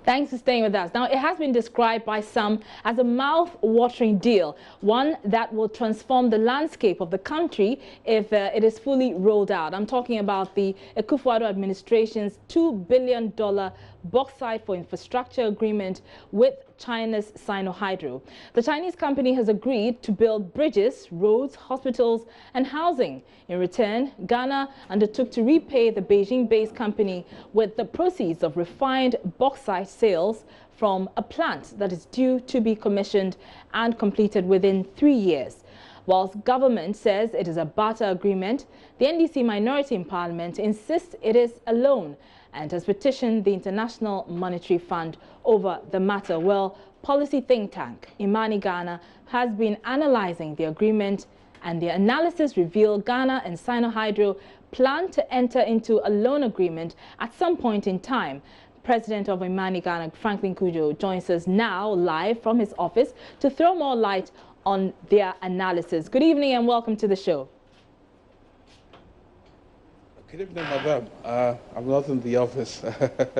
Thanks for staying with us. Now, it has been described by some as a mouth-watering deal, one that will transform the landscape of the country if it is fully rolled out. I'm talking about the Kofi Annan administration's $2 billion Bauxite for infrastructure agreement with China's Sinohydro. The Chinese company has agreed to build bridges, roads, hospitals and housing. In return, Ghana undertook to repay the Beijing-based company with the proceeds of refined bauxite sales from a plant that is due to be commissioned and completed within 3 years. Whilst government says it is a barter agreement, the NDC minority in parliament insists it is a loan and has petitioned the International Monetary Fund over the matter. Well, policy think tank Imani Ghana has been analyzing the agreement, and the analysis revealed Ghana and Sinohydro plan to enter into a loan agreement at some point in time. President of Imani Ghana, Franklin Kujo, joins us now live from his office to throw more light on their analysis. Good evening and welcome to the show. Good evening, madam. I'm not in the office.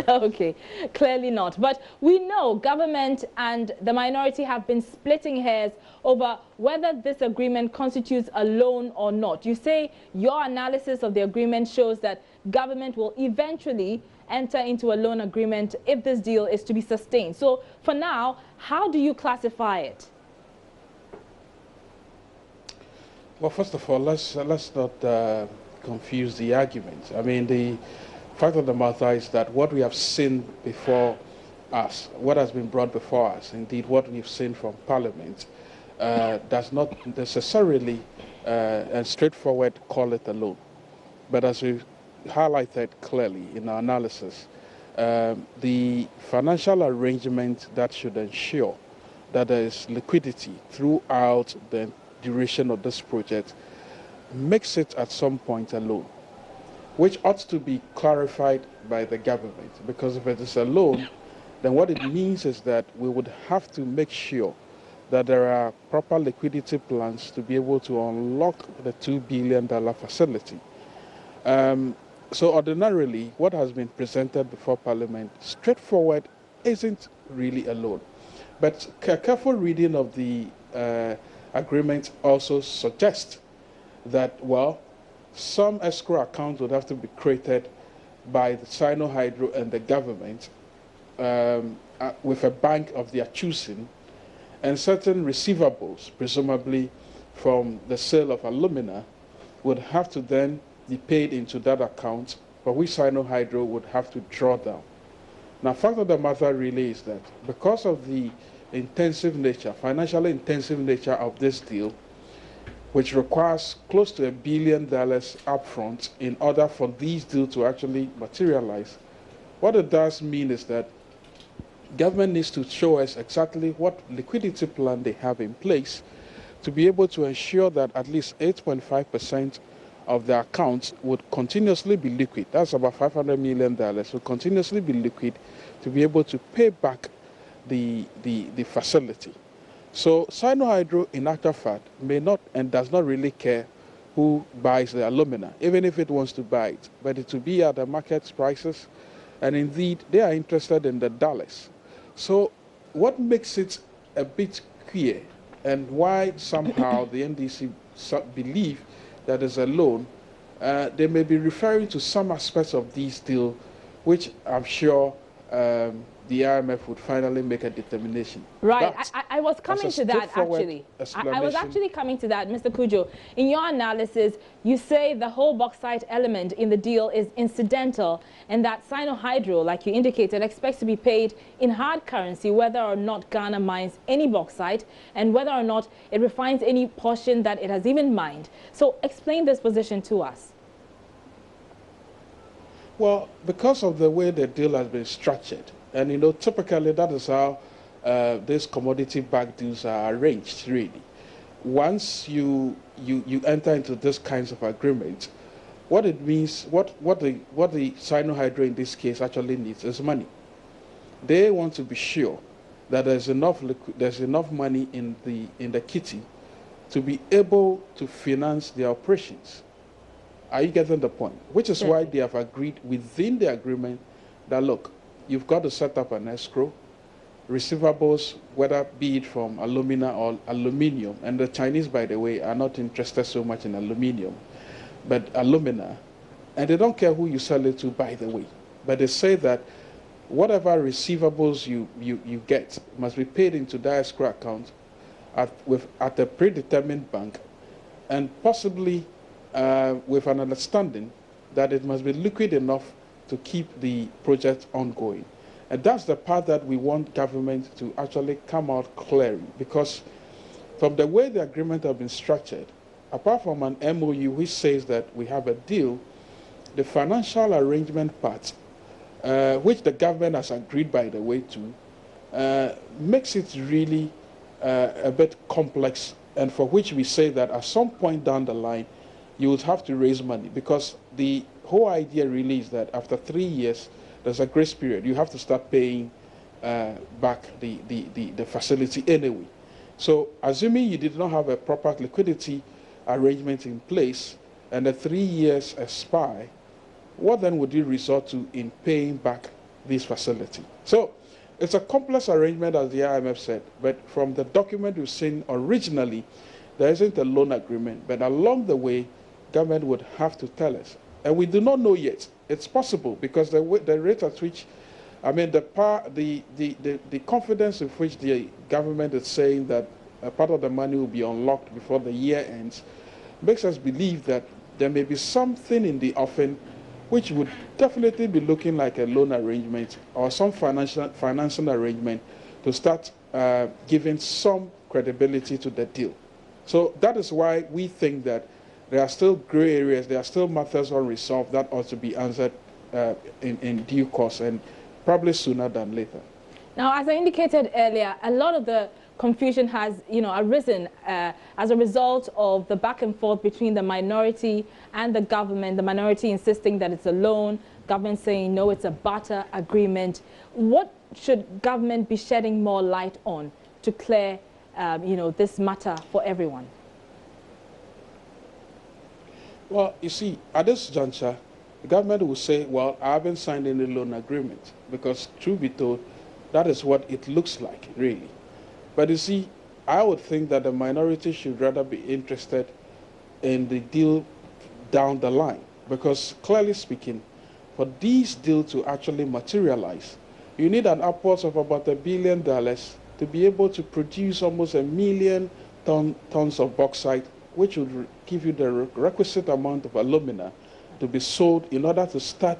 Okay, clearly not. But we know government and the minority have been splitting hairs over whether this agreement constitutes a loan or not. You say your analysis of the agreement shows that government will eventually enter into a loan agreement if this deal is to be sustained. So for now, how do you classify it? Well, first of all, let's not confuse the argument. I mean, the fact of the matter is that what we have seen before us, what has been brought before us, indeed what we've seen from Parliament, does not necessarily and straightforward call it a loan. But as we highlighted clearly in our analysis, the financial arrangement that should ensure that there is liquidity throughout the duration of this project makes it at some point a loan, which ought to be clarified by the government, because if it is a loan, then what it means is that we would have to make sure that there are proper liquidity plans to be able to unlock the $2 billion facility. So ordinarily, what has been presented before Parliament, straightforward, isn't really a loan. But a careful reading of the agreement also suggests that, well, some escrow account would have to be created by the Sinohydro and the government with a bank of their choosing, and certain receivables, presumably from the sale of alumina, would have to then be paid into that account, for which Sinohydro would have to draw down. Now, fact of the matter really is that because of the intensive nature, financially intensive nature of this deal, which requires close to $1 billion upfront in order for these deals to actually materialize, what it does mean is that government needs to show us exactly what liquidity plan they have in place to be able to ensure that at least 8.5% of the accounts would continuously be liquid. That's about $500 million, would continuously be liquid to be able to pay back the facility. So Sinohydro, in actual fact, may not and does not really care who buys the alumina, even if it wants to buy it, but it will be at the market prices, and indeed they are interested in the dollars. So what makes it a bit clear, and why somehow the NDC believe that is a loan, they may be referring to some aspects of these deals, which I'm sure the IMF would finally make a determination. Right. I was coming to that, actually. I was actually coming to that, Mr. Kujo. In your analysis, you say the whole bauxite element in the deal is incidental, and that Sinohydro, like you indicated, expects to be paid in hard currency whether or not Ghana mines any bauxite and whether or not it refines any portion that it has even mined. So explain this position to us. Well, because of the way the deal has been structured, and you know, typically that is how these commodity-backed deals are arranged, really. Once you enter into this kinds of agreements, what it means, what the Sinohydro in this case actually needs is money. They want to be sure that there's enough money in the kitty to be able to finance their operations. Are you getting the point? Which is why they have agreed within the agreement that, look, you've got to set up an escrow. Receivables, whether be it from alumina or aluminium, and the Chinese, by the way, are not interested so much in aluminium, but alumina, and they don't care who you sell it to, by the way. But they say that whatever receivables you get must be paid into the escrow account at a predetermined bank, and possibly with an understanding that it must be liquid enough to keep the project ongoing. And that's the part that we want government to actually come out clearly, because from the way the agreement has been structured, apart from an MOU which says that we have a deal, the financial arrangement part, which the government has agreed, by the way, to, makes it really a bit complex, and for which we say that at some point down the line, you would have to raise money, because the whole idea really is that after 3 years, there's a grace period. You have to start paying back the facility anyway. So assuming you did not have a proper liquidity arrangement in place and the 3 years expire, what then would you resort to in paying back this facility? So it's a complex arrangement, as the IMF said, but from the document we've seen originally, there isn't a loan agreement, but along the way, government would have to tell us. And we do not know yet. It's possible, because the rate at which, I mean, the confidence with which the government is saying that a part of the money will be unlocked before the year ends makes us believe that there may be something in the offing which would definitely be looking like a loan arrangement or some financial arrangement to start giving some credibility to the deal. So that is why we think that there are still gray areas, there are still matters unresolved that ought to be answered in due course, and probably sooner than later. Now, as I indicated earlier, a lot of the confusion has, arisen as a result of the back and forth between the minority and the government. The minority insisting that it's a loan, government saying no, it's a barter agreement. What should government be shedding more light on to clear, this matter for everyone? Well, you see, at this juncture, the government will say, well, I haven't signed any loan agreement, because truth be told, that is what it looks like, really. But you see, I would think that the minority should rather be interested in the deal down the line, because clearly speaking, for this deal to actually materialize, you need an upwards of about $1 billion to be able to produce almost 1 million tons of bauxite, which would give you the requisite amount of alumina to be sold in order to start,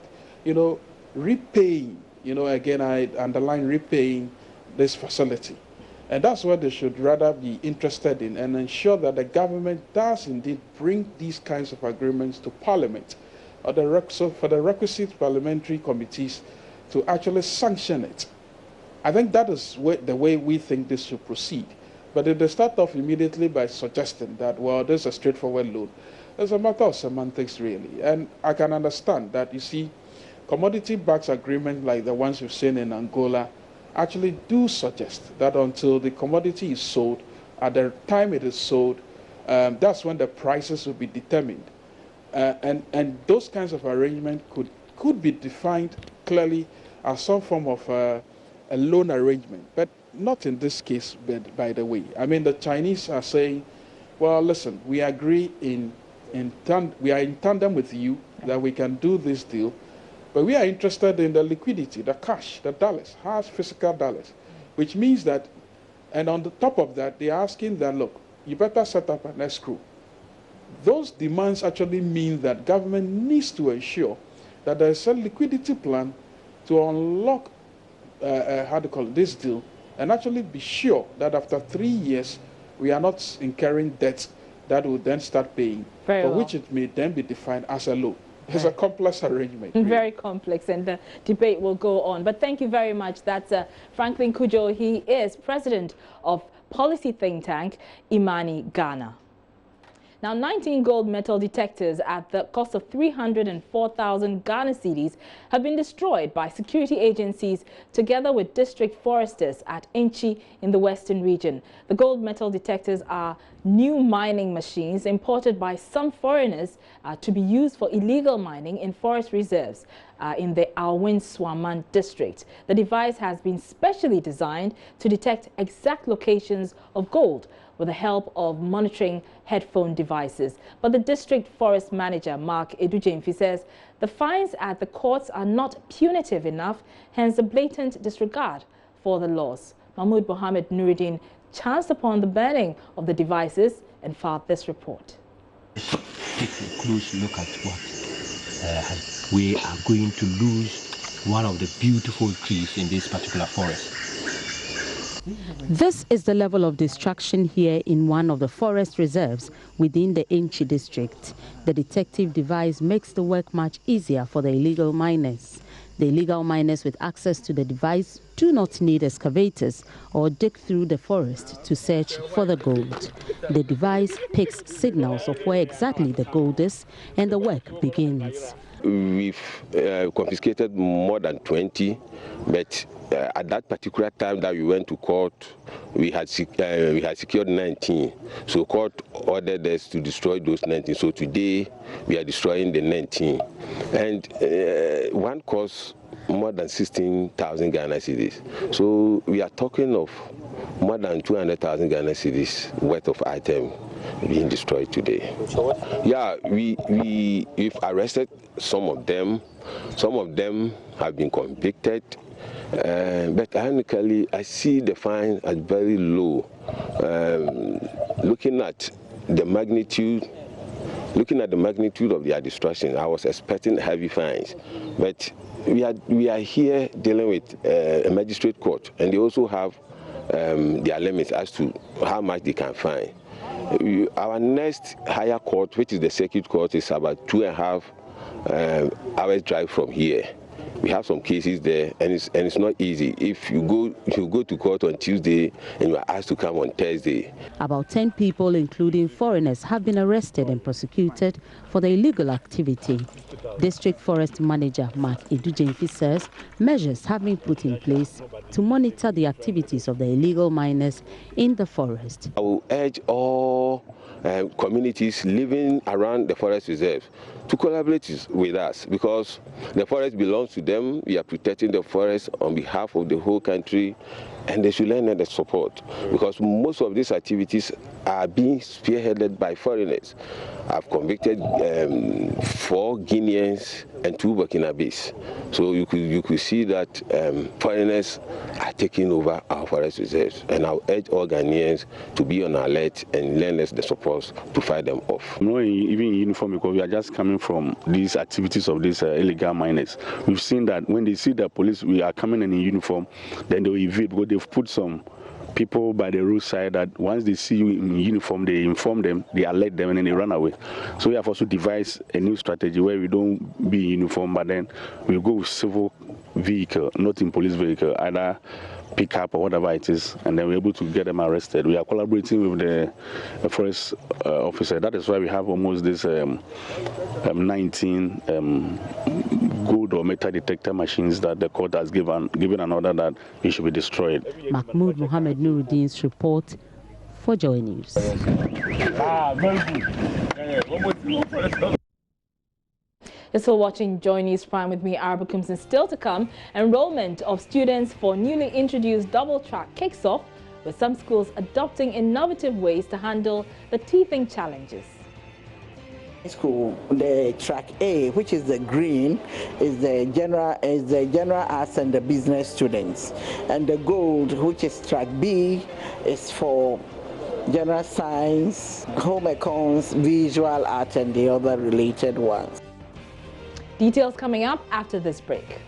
repaying, again, I underline repaying this facility. And that's what they should rather be interested in, and ensure that the government does indeed bring these kinds of agreements to Parliament, or for the requisite parliamentary committees to actually sanction it. I think that is the way we think this should proceed. But if they start off immediately by suggesting that, well, this is a straightforward loan, it's a matter of semantics, really. And I can understand that, you see, commodity-backed agreements like the ones we've seen in Angola actually do suggest that until the commodity is sold, at the time it is sold, that's when the prices will be determined. And those kinds of arrangements could be defined clearly as some form of a loan arrangement. But not in this case, by the way. I mean, the Chinese are saying, well, listen, we agree we are in tandem with you that we can do this deal, but we are interested in the liquidity, the cash, the dollars, hard physical dollars, which means that, and on the top of that, they are asking that, look, you better set up an escrow. Those demands actually mean that government needs to ensure that there is a liquidity plan to unlock, this deal, and actually be sure that after 3 years, we are not incurring debts that will then start paying, which it may then be defined as a loan. It's a complex arrangement. Really. Very complex, and the debate will go on. But thank you very much. That's Franklin Cudjoe. He is president of policy think tank Imani Ghana. Now, 19 gold metal detectors at the cost of 304,000 Ghana cedis have been destroyed by security agencies together with district foresters at Enchi in the western region. The gold metal detectors are new mining machines imported by some foreigners to be used for illegal mining in forest reserves in the Alwyn Swaman district. The device has been specially designed to detect exact locations of gold with the help of monitoring headphone devices. But the district forest manager, Mark Edujemfi, says the fines at the courts are not punitive enough, hence a blatant disregard for the laws. Mahmoud Mohammed Nuruddin chanced upon the burning of the devices and filed this report. Take a close look at what we are going to lose one of the beautiful trees in this particular forest. This is the level of destruction here in one of the forest reserves within the Enchi district. The detective device makes the work much easier for the illegal miners. The illegal miners with access to the device do not need excavators or dig through the forest to search for the gold. The device picks signals of where exactly the gold is and the work begins. We've confiscated more than 20, but at that particular time that we went to court, we had secured 19. So court ordered us to destroy those 19. So today we are destroying the 19. And one costs more than 16,000 Ghana cedis. So we are talking of more than 200,000 Ghana cedis worth of items being destroyed today. Yeah, we've arrested some of them. Some of them have been convicted. But ironically, I see the fine as very low. Looking at the magnitude of their destruction, I was expecting heavy fines. But we are here dealing with a magistrate court, and they also have their limits as to how much they can fine. Our next higher court, which is the circuit court, is about 2.5 hours drive from here. We have some cases there, and it's not easy. If you go to court on Tuesday and you are asked to come on Thursday. About 10 people, including foreigners, have been arrested and prosecuted for the illegal activity. District Forest Manager Mark Edujemfi says measures have been put in place to monitor the activities of the illegal miners in the forest. I will urge all communities living around the forest reserve to collaborate with us, because the forest belongs to them. We are protecting the forest on behalf of the whole country, and they should lend the support, because most of these activities are being spearheaded by foreigners. I've convicted 4 Guineans and 2 Burkinabes. So you could see that foreigners are taking over our forest reserves, and I'll urge all Ghanaians to be on alert and lend us the support to fight them off. Not even in uniform, because we are just coming from these activities of these illegal miners. We've seen that when they see the police, we are coming in uniform, then they will evade, because they've put some people by the roadside that once they see you in uniform, they inform them, they alert them, and then they run away. So we have also devised a new strategy where we don't be in uniform, but then we go with civil vehicle, not in police vehicle, either pickup or whatever it is, and then we're able to get them arrested. We are collaborating with the forest officer. That is why we have almost this 19 gold or metal detector machines that the court has given an order that it should be destroyed. Mahmoud Mohammed Nuruddin's report for Joy News. You're still watching Joy News Prime with me, Araba Coombs, and still to come, enrollment of students for newly introduced double track kicks off, with some schools adopting innovative ways to handle the teething challenges. School, the track A, which is the green, is the general arts and the business students, and the gold, which is track B, is for general science, home econs, visual art, and the other related ones. Details coming up after this break.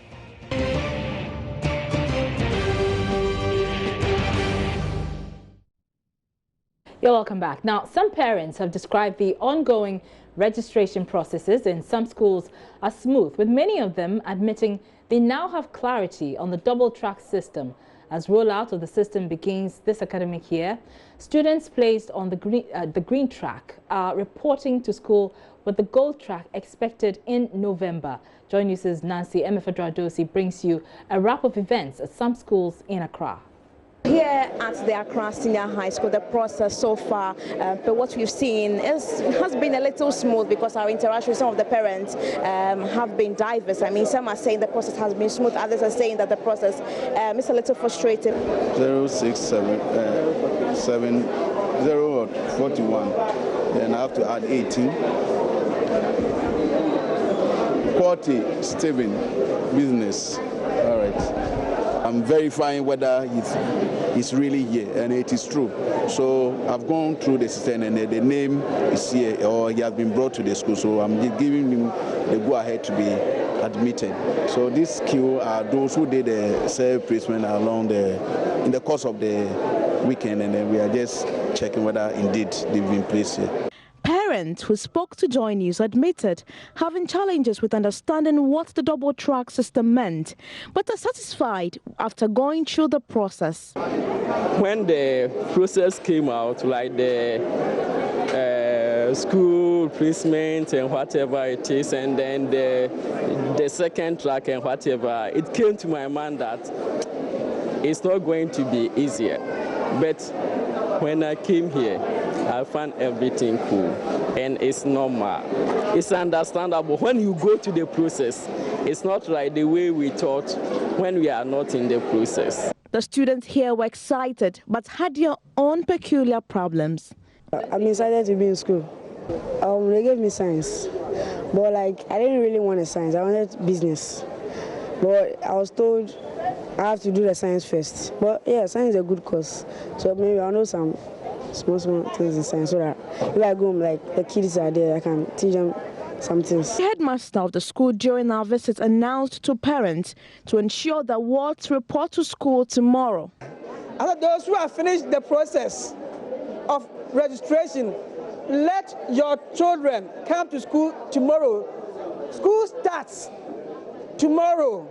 You're welcome back. Now, some parents have described the ongoing registration processes in some schools as smooth, with many of them admitting they now have clarity on the double track system As rollout of the system begins this academic year, students placed on the green track are reporting to school with the gold track expected in November. Joy News' Nancy Emefa brings you a wrap of events at some schools in Accra. Here at the Accra Senior High School, the process so far, but what we've seen has been a little smooth because our interaction with some of the parents have been diverse. I mean, some are saying the process has been smooth, others are saying that the process is a little frustrating. 06741, then I have to add 18. Quality, Stephen, business. All right. I'm verifying whether it's really here, and it is true. So I've gone through the system, and the name is here, or he has been brought to the school. So I'm giving him the go-ahead to be admitted. So this queue are those who did the self-placement in the course of the weekend, and then we are just checking whether indeed they've been placed here. Parents who spoke to Joy News admitted having challenges with understanding what the double track system meant, but are satisfied after going through the process. When the process came out, like the school placement and whatever it is, and then the second track and whatever, it came to my mind that it's not going to be easier. But when I came here, I found everything cool, and it's normal. It's understandable. When you go to the process, it's not like the way we thought when we are not in the process. The students here were excited, but had their own peculiar problems. I'm excited to be in school. They gave me science, but I didn't really want a science. I wanted business, but I was told I have to do the science first. But yeah, science is a good course, so maybe I'll know some small things in science so that if I go home, the kids are there, I can teach them some things. The headmaster of the school during our visit announced to parents to ensure that wards report to school tomorrow. And those who have finished the process of registration, let your children come to school tomorrow. School starts tomorrow.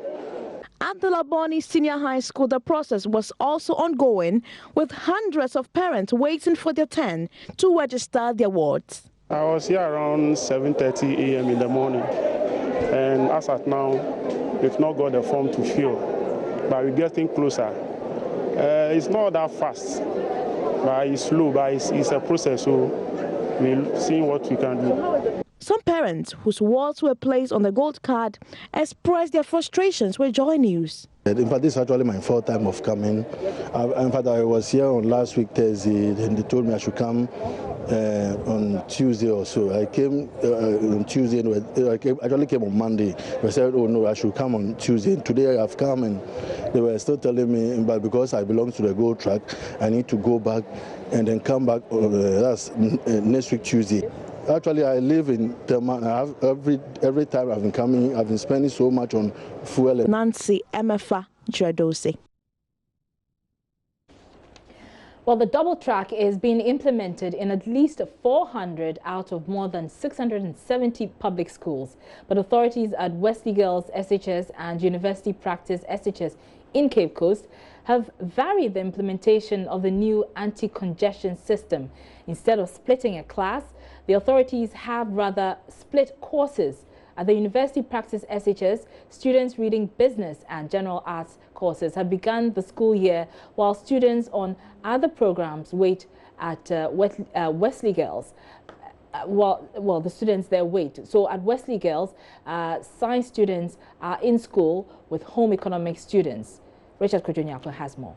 At the Laboni Senior High School, the process was also ongoing, with hundreds of parents waiting for their turn to register their wards. I was here around 7:30 a.m. in the morning, and as at now, we've not got the form to fill, but we're getting closer. It's not that fast, but it's slow, but it's a process, so we'll see what we can do. Some parents whose wards were placed on the gold card expressed their frustrations with Joy News. In fact, this is actually my fourth time of coming. In fact, I was here on last week Thursday, and they told me I should come on Tuesday or so. I came on Tuesday, I actually came on Monday. They said, oh no, I should come on Tuesday. Today I've come, and they were still telling me, but because I belong to the gold track, I need to go back and then come back, that's next week Tuesday. Actually, I live in Telman. I have every time I've been coming, I've been spending so much on fuel. Nancy Emefa Juadosi. Well, the double track is being implemented in at least 400 out of more than 670 public schools. But authorities at Wesley Girls SHS and University Practice SHS in Cape Coast have varied the implementation of the new anti-congestion system. Instead of splitting a class, the authorities have rather split courses. At the University Practice SHS, students reading business and general arts courses have begun the school year, while students on other programs wait at Wesley Girls. Well, the students there wait. So at Wesley Girls, science students are in school with home economics students. Richard Kojonyako has more.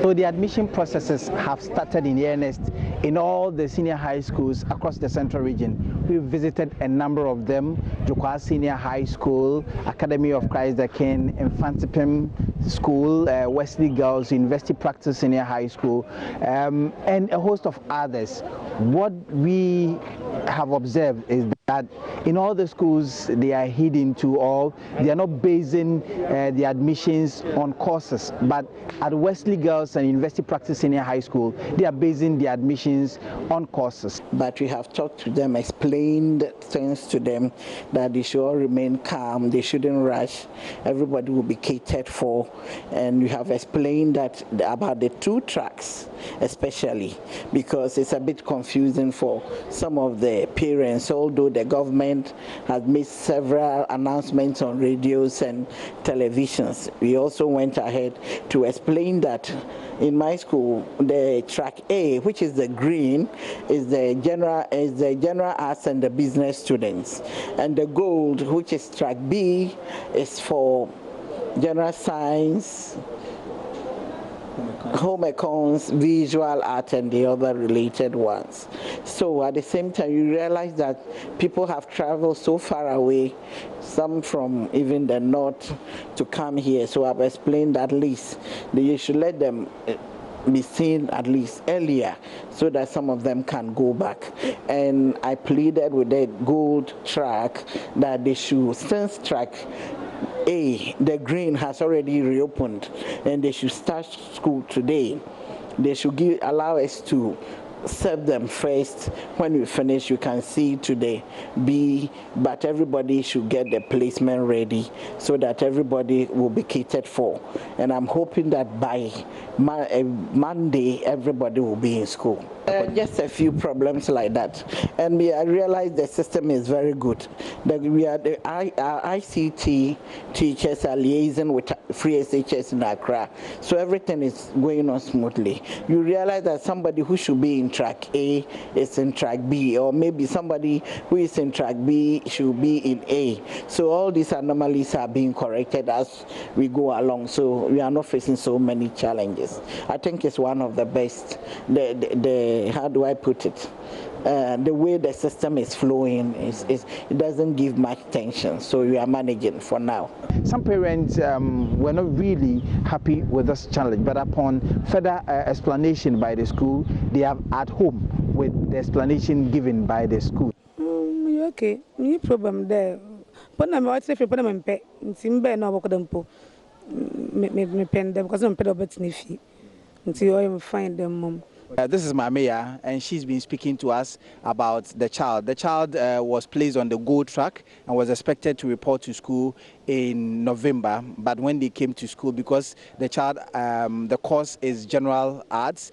So the admission processes have started in earnest in all the senior high schools across the central region. We've visited a number of them: Jokwa Senior High School, Academy of Christ the King, Infantipim, School, Wesley Girls, University Practice Senior High School, and a host of others. What we have observed is that in all the schools they are heading to, or they are not basing the admissions on courses, but at Wesley Girls and University Practice Senior High School, they are basing the admissions on courses. But we have talked to them, explained things to them, that they should all remain calm, they shouldn't rush, everybody will be catered for, and we have explained that about the 2 tracks especially, because it's a bit confusing for some of the parents, although the government has made several announcements on radios and televisions. We also went ahead to explain that in my school, the track A, which is the green, is the general arts and the business students, and the gold, which is track B, is for general science, home econs, visual art, and the other related ones. So at the same time, you realize that people have traveled so far away, some from even the north, to come here. So I've explained at least that you should let them be seen at least earlier, so that some of them can go back. And I pleaded with the gold track that they should, since track A, the green, has already reopened and they should start school today, they should allow us to serve them first. When we finish, you can see to the B, but everybody should get the placement ready so that everybody will be catered for. And I'm hoping that by Monday, everybody will be in school. Just a few problems like that. And I realize the system is very good. That our ICT teachers are liaising with free SHS in Accra. So everything is going on smoothly. You realize that somebody who should be in track A is in track B, or maybe somebody who is in track B should be in A. So all these anomalies are being corrected as we go along. So we are not facing so many challenges. I think it's one of the best. How do I put it? The way the system is flowing, it doesn't give much tension, so we are managing for now. Some parents were not really happy with this challenge, but upon further explanation by the school, they are at home with the explanation given by the school. Okay, no problem there. But I'm not saying for them, it's in bed now. Me pen them because I'm pedo bet nifi. Until I find them, mom. This is Mamia, and she's been speaking to us about the child. The child was placed on the gold track and was expected to report to school in November, but when they came to school, because the child, the course is general arts,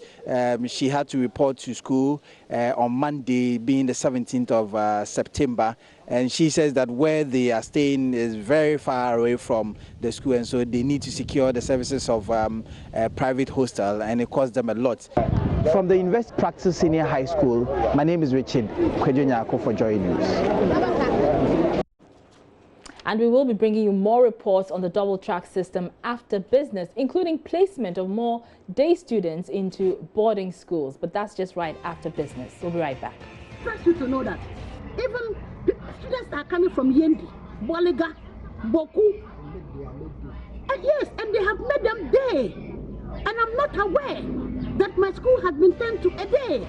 she had to report to school on Monday, being the 17th of September. And she says that where they are staying is very far away from the school, and so they need to secure the services of a private hostel, and it costs them a lot. From the University Practice Senior High School, my name is Richard Kwejunyako for Joy News. And we will be bringing you more reports on the double track system after business, including placement of more day students into boarding schools. But that's just right after business. We'll be right back. I want you to know that even students are coming from Yendi, Bolega, Boku, and yes, and they have made them day. And I'm not aware that my school has been turned to a day.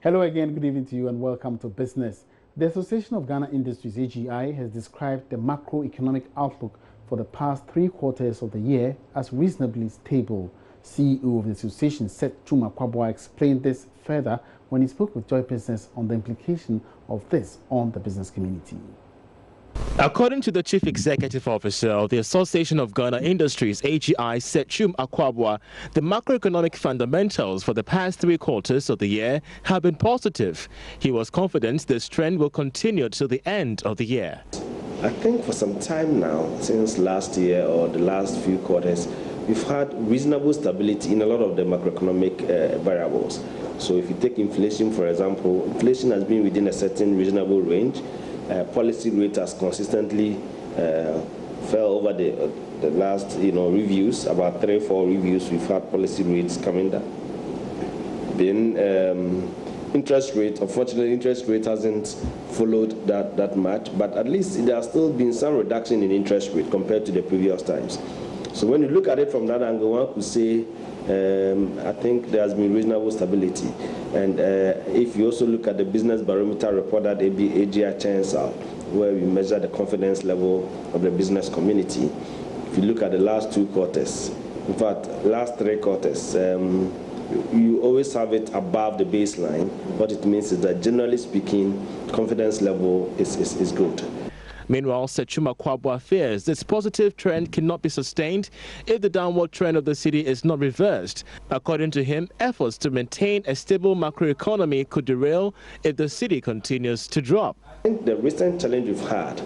Hello again, good evening to you and welcome to Business. The Association of Ghana Industries, AGI, has described the macroeconomic outlook for the past 3 quarters of the year as reasonably stable. CEO of the association, Seth Chuma Kwabwa, explained this further when he spoke with Joy Business on the implication of this on the business community. According to the Chief Executive Officer of the Association of Ghana Industries, AGI, Seth Chuma Kwabwa, the macroeconomic fundamentals for the past 3 quarters of the year have been positive. He was confident this trend will continue to the end of the year. I think for some time now, since last year or the last few quarters, we've had reasonable stability in a lot of the macroeconomic variables. So if you take inflation, for example, inflation has been within a certain reasonable range. Policy rate has consistently fell over the last reviews, about 3 or 4 reviews, we've had policy rates coming down. Then interest rate, unfortunately, interest rate hasn't followed that much, but at least there has still been some reduction in interest rate compared to the previous times. So when you look at it from that angle, one could say I think there has been reasonable stability. And if you also look at the business barometer report that AGI churns out, where we measure the confidence level of the business community, if you look at the last 2 quarters, in fact, last 3 quarters, you always have it above the baseline. What it means is that generally speaking, confidence level is good. Meanwhile, Sechum Akwabwa fears this positive trend cannot be sustained if the downward trend of the city is not reversed. According to him, efforts to maintain a stable macroeconomy could derail if the city continues to drop. I think the recent challenge we've had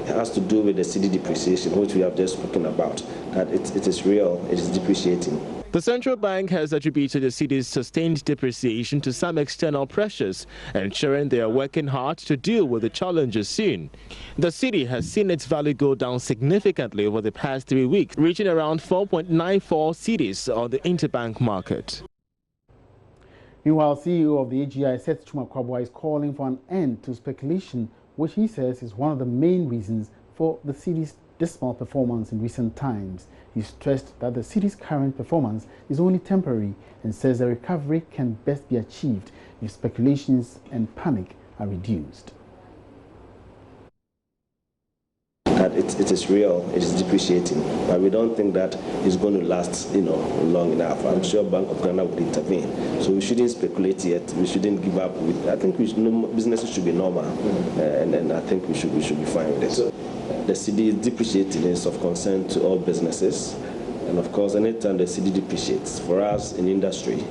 has to do with the cedi depreciation, which we have just spoken about, that it is real, it is depreciating. The central bank has attributed the city's sustained depreciation to some external pressures, ensuring they are working hard to deal with the challenges soon. The city has seen its value go down significantly over the past 3 weeks, reaching around 4.94 cedis on the interbank market. Meanwhile, CEO of the AGI, Sechum Akwabwa, is calling for an end to speculation, which he says is one of the main reasons for the city's dismal performance in recent times. He stressed that the city's current performance is only temporary and says the recovery can best be achieved if speculations and panic are reduced. That it is real, it is depreciating, but we don't think that it's going to last, long enough. I'm sure Bank of Ghana would intervene. So we shouldn't speculate yet. We shouldn't give up. I think businesses should be normal, and I think we should be fine with it. So the city is depreciating is of concern to all businesses, and of course, anytime the city depreciates, for us in industry,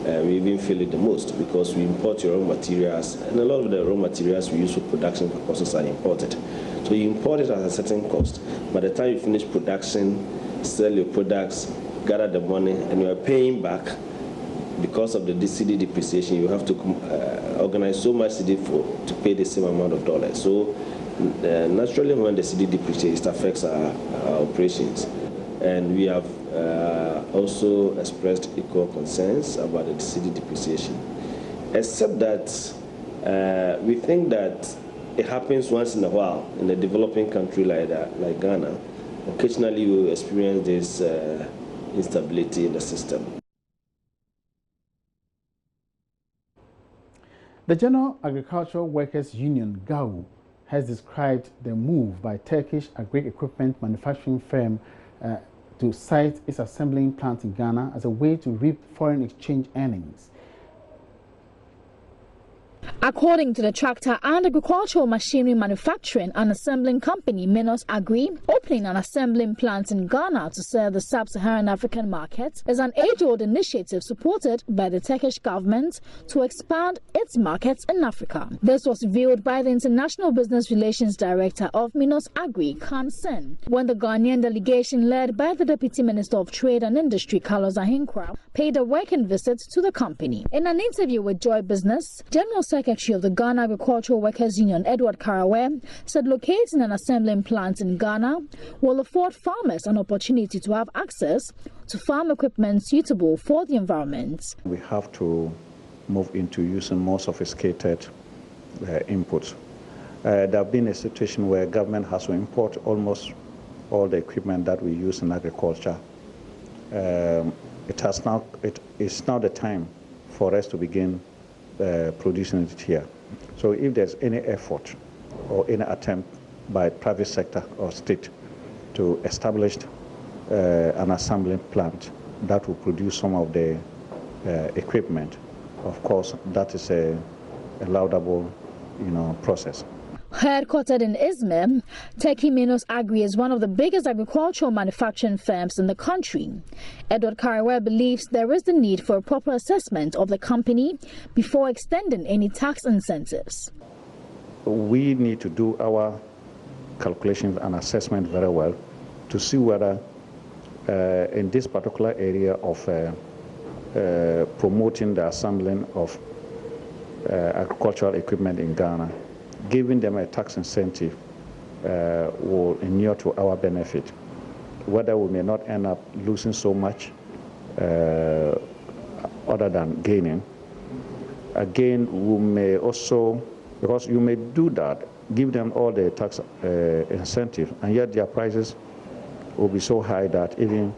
we even feel it the most because we import your raw materials, and a lot of the raw materials we use for production purposes are imported. So you import it at a certain cost. By the time you finish production, sell your products, gather the money, and you are paying back because of the cedi depreciation. You have to organize so much cedi to pay the same amount of dollars. So naturally, when the cedi depreciates, it affects our operations. And we have also expressed equal concerns about the cedi depreciation, except that we think that it happens once in a while in a developing country like Ghana. Occasionally, we will experience this instability in the system. The General Agricultural Workers Union, GAU, has described the move by Turkish agri-equipment manufacturing firm to site its assembling plant in Ghana as a way to reap foreign exchange earnings. According to the tractor and agricultural machinery manufacturing and assembling company Minos Agri, opening an assembling plant in Ghana to serve the sub-Saharan African market is an age-old initiative supported by the Turkish government to expand its markets in Africa. This was revealed by the International Business Relations Director of Minos Agri, Khan Sen, when the Ghanaian delegation led by the Deputy Minister of Trade and Industry, Carlos Ahinkra, paid a working visit to the company. In an interview with Joy Business, General Secretary of the Ghana Agricultural Workers Union, Edward Karawe, said locating an assembling plant in Ghana will afford farmers an opportunity to have access to farm equipment suitable for the environment. We have to move into using more sophisticated inputs. There have been a situation where government has to import almost all the equipment that we use in agriculture. It is now the time for us to begin producing it here. So if there's any effort or any attempt by private sector or state to establish an assembling plant that will produce some of the equipment, of course, that is a laudable, process. Headquartered in Izmir, Turkey Minos Agri is one of the biggest agricultural manufacturing firms in the country. Edward Karawe believes there is the need for a proper assessment of the company before extending any tax incentives. We need to do our calculations and assessment very well to see whether in this particular area of promoting the assembling of agricultural equipment in Ghana, giving them a tax incentive will inure to our benefit, whether we may not end up losing so much other than gaining. Again, we may also, because you may do that, give them all the tax incentive, and yet their prices will be so high that even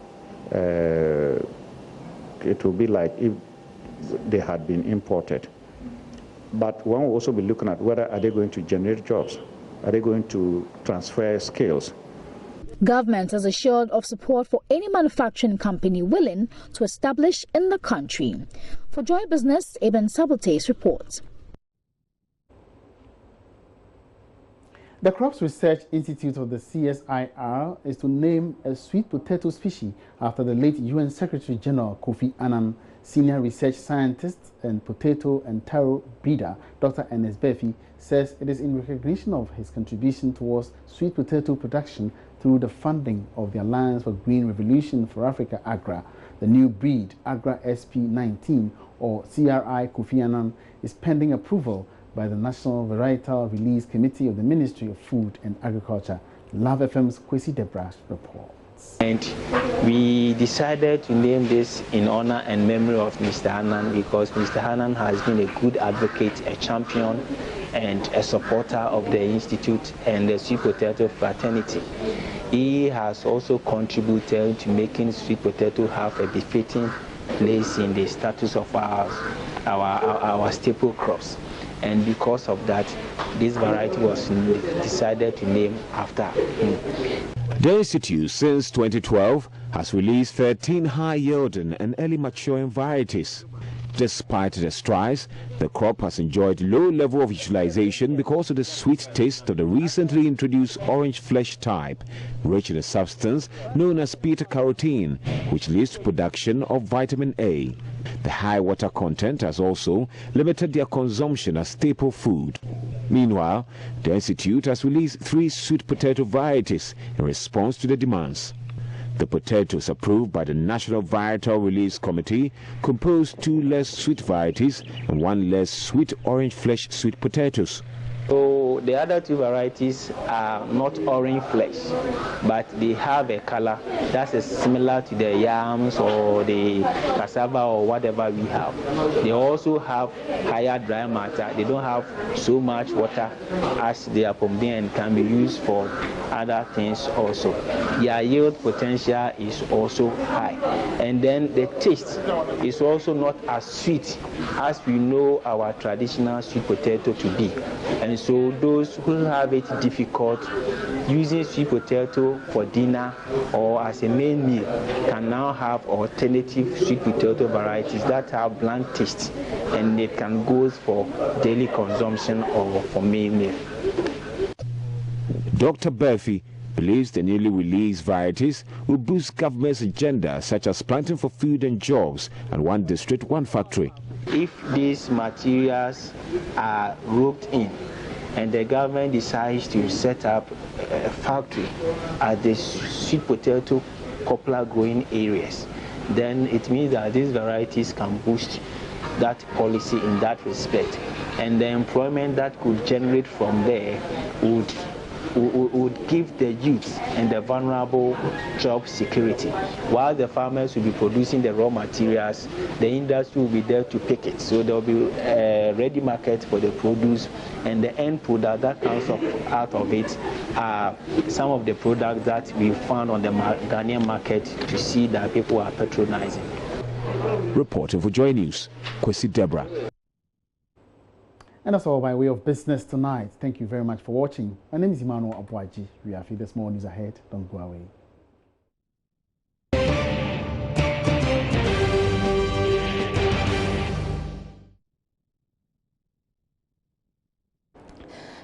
it will be like if they had been imported. But one will also be looking at whether are they going to generate jobs? Are they going to transfer skills? Government has assured of support for any manufacturing company willing to establish in the country. For Joy Business, Eben Sabote's report. The Crops Research Institute of the CSIR is to name a sweet potato species after the late UN Secretary General Kofi Annan. Senior research scientist and potato and taro breeder Dr. Ernest Befi says it is in recognition of his contribution towards sweet potato production through the funding of the Alliance for Green Revolution for Africa AGRA. The new breed, AGRA SP19 or CRI Kofi Annan, is pending approval by the National Varietal Release Committee of the Ministry of Food and Agriculture. Love FM's Kwesi Debra reports. And we decided to name this in honor and memory of Mr. Annan because Mr. Annan has been a good advocate, a champion, and a supporter of the Institute and the sweet potato fraternity. He has also contributed to making sweet potato have a befitting place in the status of our staple crops. And because of that, this variety was decided to name after him. The Institute, since 2012, has released 13 high-yielding and early maturing varieties. Despite the strides, the crop has enjoyed low level of utilization because of the sweet taste of the recently introduced orange flesh type, rich in a substance known as beta-carotene, which leads to production of vitamin A. The high water content has also limited their consumption as staple food. Meanwhile, the Institute has released 3 sweet potato varieties in response to the demands. The potatoes approved by the National Varietal Release Committee compose 2 less sweet varieties and 1 less sweet orange flesh sweet potatoes. So the other 2 varieties are not orange flesh, but they have a color that is similar to the yams or the cassava or whatever we have. They also have higher dry matter. They don't have so much water as they are pumped and can be used for other things also. Their yield potential is also high. And then the taste is also not as sweet as we know our traditional sweet potato to be. And so those who have it difficult using sweet potato for dinner or as a main meal can now have alternative sweet potato varieties that have bland taste, and it can go for daily consumption or for main meal. Dr. Berfi believes the newly released varieties will boost government's agenda such as planting for food and jobs and 1 district, 1 factory. If these materials are roped in and the government decides to set up a factory at the sweet potato poplar growing areas, then it means that these varieties can boost that policy in that respect. And the employment that could generate from there would give the youth and the vulnerable job security. While the farmers will be producing the raw materials, the industry will be there to pick it. So there will be a ready market for the produce, and the end product that comes out of it are some of the products that we found on the Ghanaian market to see that people are patronizing. Reporting for Joy News, Kwesi Debra. And that's all by way of business tonight. Thank you very much for watching. My name is Emmanuel Abuaji. We have there's more news ahead. Don't go away.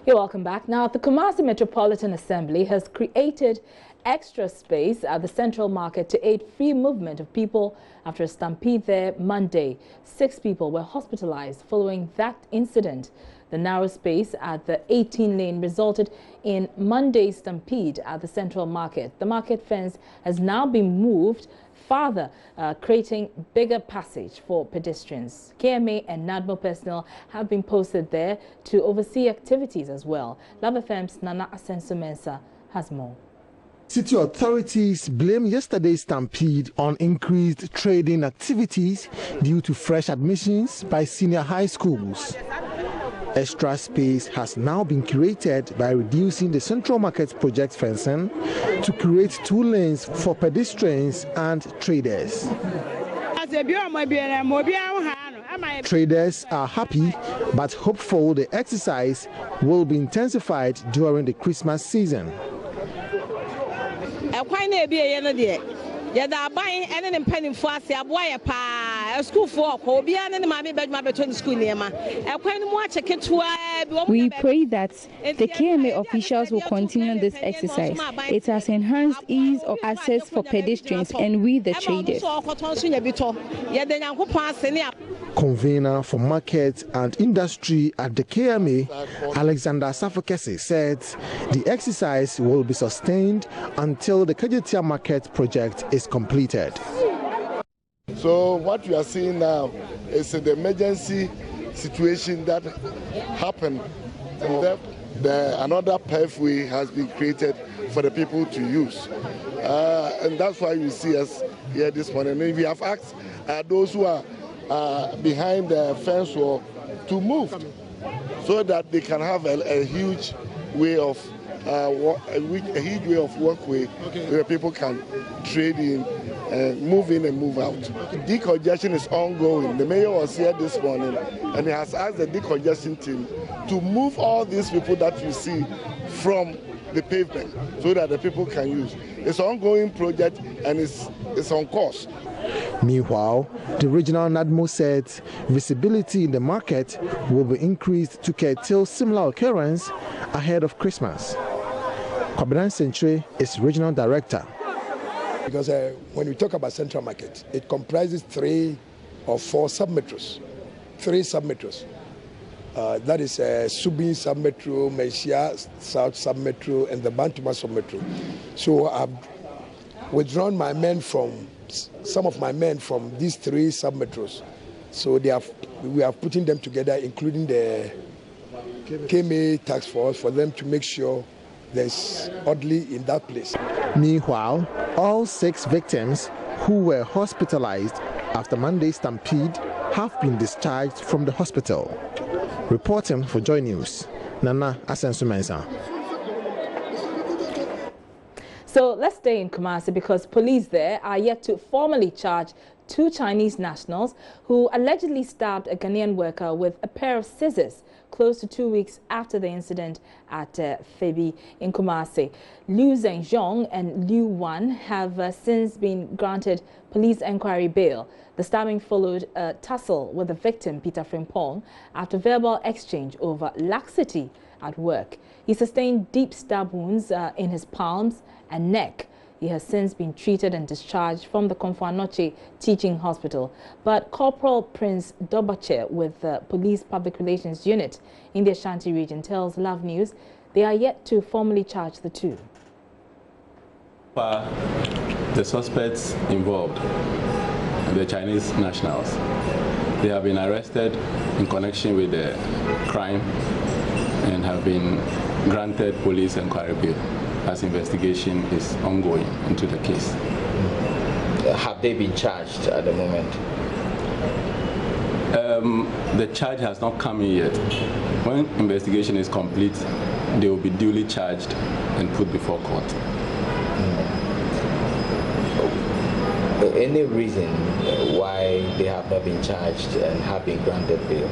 You're welcome back. Now, the Kumasi Metropolitan Assembly has created extra space at the Central Market to aid free movement of people after a stampede there Monday. 6 people were hospitalized following that incident. The narrow space at the 18-lane resulted in Monday's stampede at the Central Market. The market fence has now been moved farther, creating bigger passage for pedestrians. KMA and NADMO personnel have been posted there to oversee activities as well. Love FM's Nana Asenso Mensah has more. City authorities blame yesterday's stampede on increased trading activities due to fresh admissions by senior high schools. Extra space has now been created by reducing the Central Market Project fencing to create 2 lanes for pedestrians and traders. Traders are happy but hopeful the exercise will be intensified during the Christmas season. We pray that the KMA officials will continue this exercise. It has enhanced ease of access for pedestrians and we the traders. Convener for Market and Industry at the KMA, Alexander Safokese, said the exercise will be sustained until the Kajetia Market project is completed. So what we are seeing now is the emergency situation that happened, and another pathway has been created for the people to use. And that's why you see us here this morning. And we have asked those who are behind the fence wall to move so that they can have a huge way of walkway where people can trade in, move in and move out. Decongestion is ongoing. The mayor was here this morning and he has asked the decongestion team to move all these people that you see from the pavement so that the people can use. It's an ongoing project and it's on course. Meanwhile, the regional NADMO said visibility in the market will be increased to curtail similar occurrence ahead of Christmas. Kwabedan Century is regional director. Because when we talk about Central Market, it comprises 3 or 4 sub-metros. 3 sub-metros. That is Subin sub-metro, Mesia South sub-metro, and the Bantuma sub-metro. So I've withdrawn my men from some of my men from these 3 sub-metros. So we are putting them together, including the KMA task force, for them to make sure there's orderly in that place. Meanwhile, all 6 victims who were hospitalized after Monday's stampede have been discharged from the hospital. Reporting for Joy News, Nana Asensumensa. So let's stay in Kumasi because police there are yet to formally charge 2 Chinese nationals who allegedly stabbed a Ghanaian worker with a pair of scissors close to 2 weeks after the incident at Febi in Kumasi. Liu Zhenjiang and Liu Wan have since been granted police inquiry bail. The stabbing followed a tussle with the victim, Peter Frimpong, after verbal exchange over laxity at work. He sustained deep stab wounds in his palms and neck. He has since been treated and discharged from the Komfo-Anokye Teaching Hospital. But Corporal Prince Dobache with the Police Public Relations Unit in the Ashanti region tells Love News they are yet to formally charge the 2. The suspects involved, the Chinese nationals, they have been arrested in connection with the crime and have been granted police inquiry bail as investigation is ongoing into the case. Have they been charged at the moment? The charge has not come in yet. When investigation is complete, they will be duly charged and put before court. Any reason why they have not been charged and have been granted bail?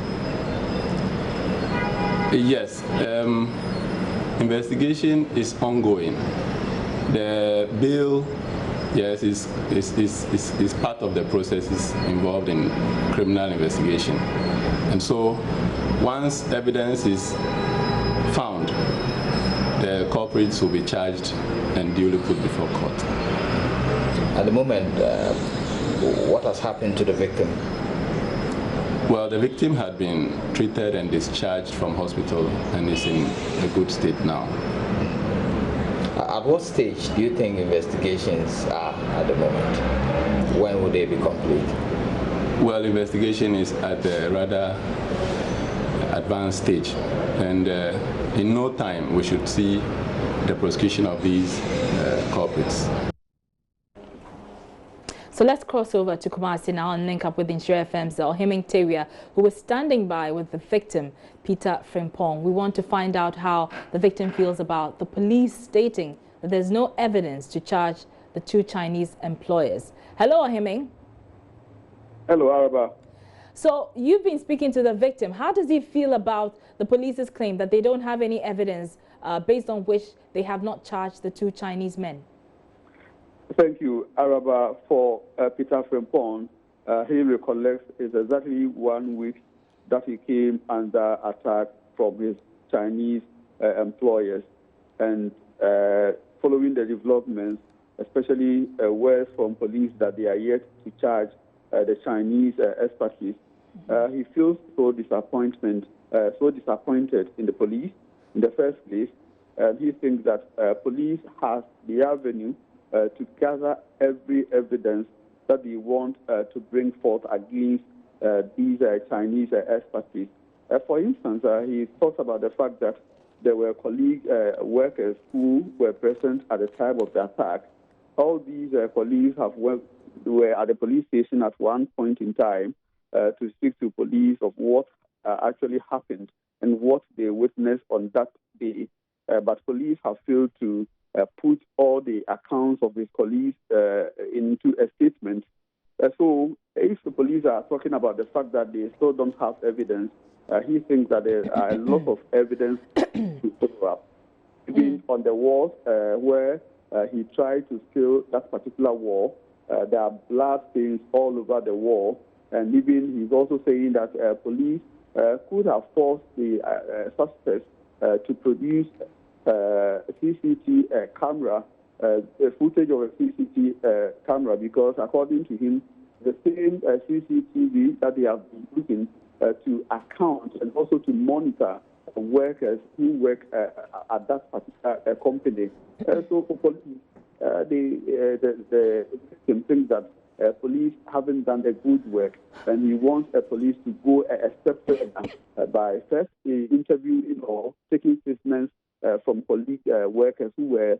Yes. Investigation is ongoing. The bail, yes, is part of the processes involved in criminal investigation. And so once evidence is found, the culprits will be charged and duly put before court. At the moment, what has happened to the victim? Well, the victim had been treated and discharged from hospital and is in a good state now. At what stage do you think investigations are at the moment? When will they be complete? Well, investigation is at a rather advanced stage, and in no time we should see the prosecution of these culprits. So let's cross over to Kumasi now and link up with Insure FM's Ohiming Teria, who was standing by with the victim, Peter Frimpong. We want to find out how the victim feels about the police stating that there's no evidence to charge the two Chinese employers. Hello, Ohiming. Hello, Araba. So you've been speaking to the victim. How does he feel about the police's claim that they don't have any evidence based on which they have not charged the two Chinese men? Thank you, Araba. For Peter Frimpong, he recollects it's exactly 1 week that he came under attack from his Chinese employers. And following the developments, especially words from police that they are yet to charge the Chinese expertise, he feels so disappointed in the police in the first place. He thinks that police has the avenue to gather every evidence that they want to bring forth against these Chinese expertise. For instance, he talks about the fact that there were colleague workers who were present at the time of the attack. All these colleagues were at the police station at one point in time to speak to police of what actually happened and what they witnessed on that day. But police have failed to put all the accounts of his colleagues into a statement. So if the police are talking about the fact that they still don't have evidence, he thinks that there are a lot of evidence to follow up. Even on the walls where he tried to scale that particular wall, there are blood stains all over the wall. And even he's also saying that police could have forced the suspects to produce CCTV camera, footage of a CCTV camera, because according to him, the same CCTV that they have been using to account and also to monitor workers who work at that particular company. So for police, the victim thinks that police haven't done a good work, and he wants police to go a step further by first interviewing or taking statements from colleague workers who were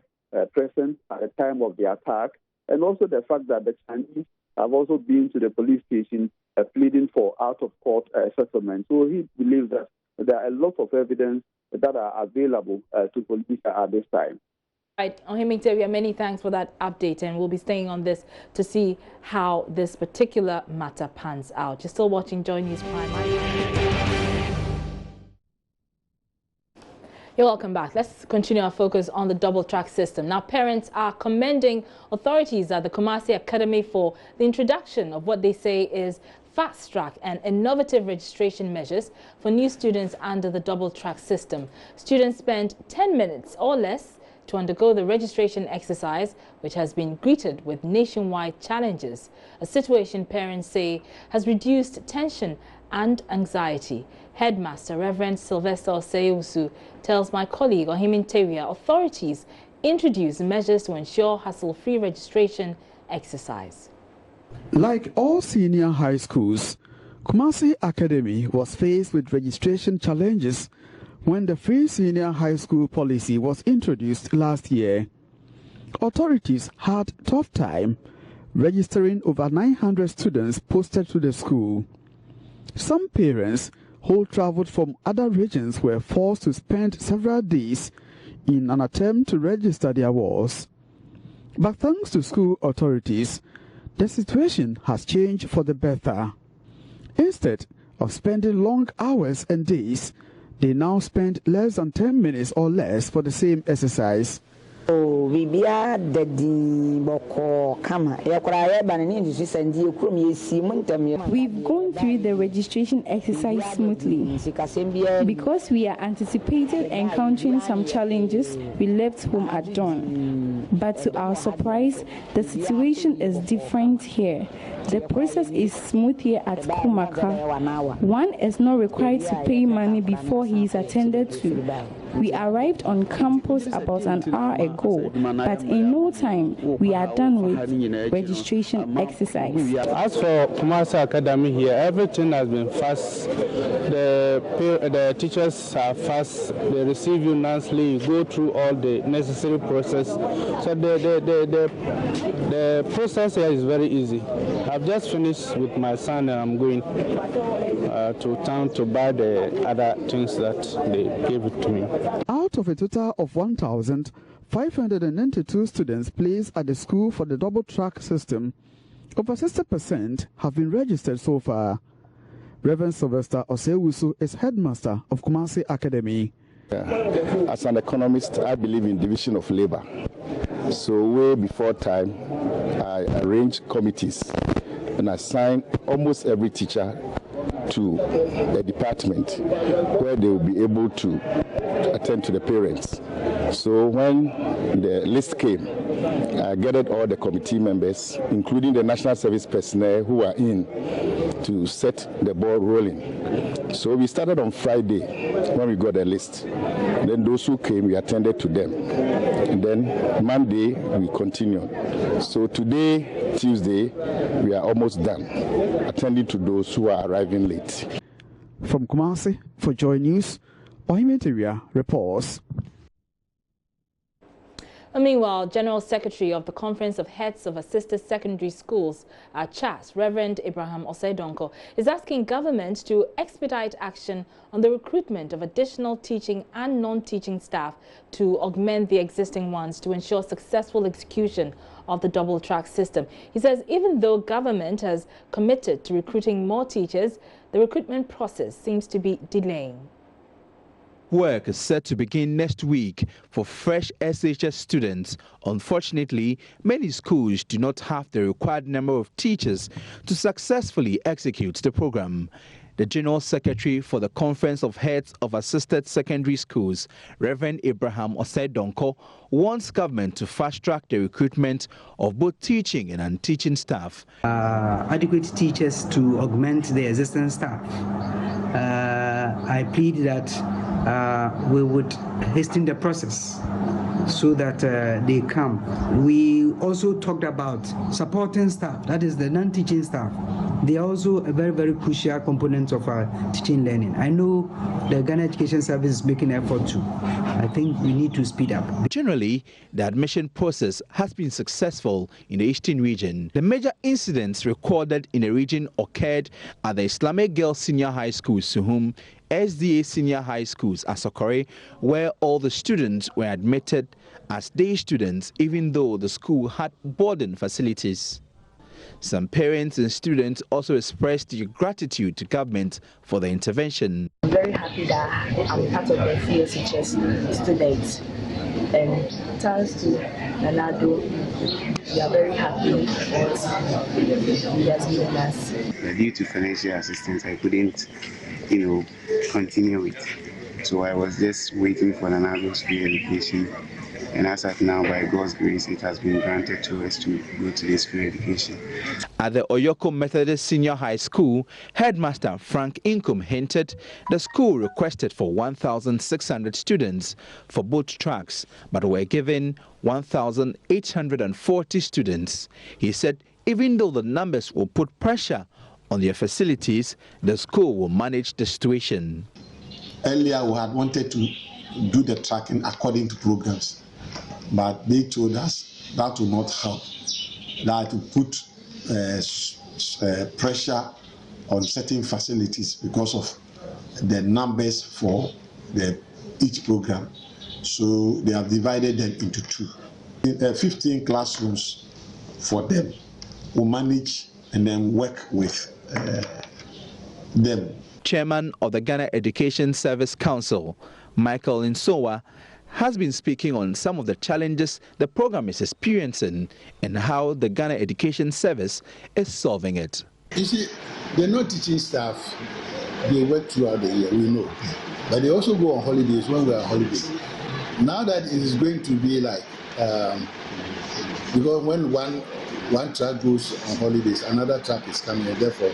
present at the time of the attack, and also the fact that the Chinese have also been to the police station pleading for out-of-court settlement. So he believes that there are a lot of evidence that are available to police at this time. Right, Ohiming Teria, many thanks for that update, and we'll be staying on this to see how this particular matter pans out. You're still watching Joy News Prime. You're welcome back. Let's continue our focus on the double track system. Now, parents are commending authorities at the Kumasi Academy for the introduction of what they say is fast track and innovative registration measures for new students under the double track system. Students spend 10 minutes or less to undergo the registration exercise, which has been greeted with nationwide challenges, a situation parents say has reduced tension and anxiety. Headmaster Reverend Sylvester Oseusu tells my colleague Ohiming Teria authorities introduce measures to ensure hassle-free registration exercise. Like all senior high schools, Kumasi Academy was faced with registration challenges when the free senior high school policy was introduced last year. Authorities had a tough time registering over 900 students posted to the school. Some parents who traveled from other regions were forced to spend several days in an attempt to register their wards. But thanks to school authorities, the situation has changed for the better. Instead of spending long hours and days, they now spend less than 10 minutes or less for the same exercise. We've gone through the registration exercise smoothly. Because we are anticipated encountering some challenges, we left home at dawn. But to our surprise, the situation is different here. The process is smooth here at Kumaka. One is not required to pay money before he is attended to. We arrived on campus about an hour ago, but in no time we are done with registration exercise. As for Kumasi Academy here, everything has been fast. The teachers are fast. They receive you nicely. You go through all the necessary process. So the process here is very easy. I've just finished with my son and I'm going to town to buy the other things that they gave it to me. Out of a total of 1,592 students placed at the school for the double track system, over 60% have been registered so far. Reverend Sylvester Osewusu is headmaster of Kumasi Academy. As an economist, I believe in division of labor. So way before time, I arrange committees and assign almost every teacher to a department where they will be able to attend to the parents. So when the list came, I gathered all the committee members, including the national service personnel who are in, to set the ball rolling. So we started on Friday when we got the list. Then those who came, we attended to them. And then Monday, we continued. So today, Tuesday, we are almost done, attending to those who are arriving late. From Kumasi, for Joy News, Ohimeteria reports. Meanwhile, General Secretary of the Conference of Heads of Assisted Secondary Schools, CHAS, Reverend Abraham Osei-Donko, is asking government to expedite action on the recruitment of additional teaching and non-teaching staff to augment the existing ones to ensure successful execution of the double-track system. He says even though government has committed to recruiting more teachers, the recruitment process seems to be delaying. Work is set to begin next week for fresh SHS students. Unfortunately, many schools do not have the required number of teachers to successfully execute the program. The General Secretary for the Conference of Heads of Assisted Secondary Schools, Reverend Abraham Osei-Donko, wants government to fast-track the recruitment of both teaching and non-teaching staff. Adequate teachers to augment the existing staff. I plead that we would hasten the process so that they come. We also talked about supporting staff, that is the non-teaching staff. They are also a very, very crucial component of our teaching learning. I know the Ghana Education Service is making an effort too. I think we need to speed up. Generally, the admission process has been successful in the Eastern region. The major incidents recorded in the region occurred at the Islamic Girls Senior High School, Suhum, SDA Senior High Schools, Asokore, where all the students were admitted as day students, even though the school had boarding facilities. Some parents and students also expressed their gratitude to government for the intervention. I'm very happy that I'm part of the CSHS students, and thanks to Nanado, we are very happy what he has given us. Due to financial assistance, I couldn't, continue with. So I was just waiting for Nanado's free education. And as at now, by God's grace, it has been granted to us to go to this free education. At the Oyoko Methodist Senior High School, Headmaster Frank Inkum hinted the school requested for 1,600 students for both tracks, but were given 1,840 students. He said even though the numbers will put pressure on their facilities, the school will manage the situation. Earlier, we had wanted to do the tracking according to programs, but they told us that will not help. That will put pressure on certain facilities because of the numbers for each program. So they have divided them into two. 15 classrooms for them. We'll manage and then work with them. Chairman of the Ghana Education Service Council, Michael Nsowa, has been speaking on some of the challenges the program is experiencing and how the Ghana Education Service is solving it. You see, the non-teaching staff, they work throughout the year, we know. But they also go on holidays when we are on holidays. Now that it is going to be like, because when one track goes on holidays, another track is coming, and therefore,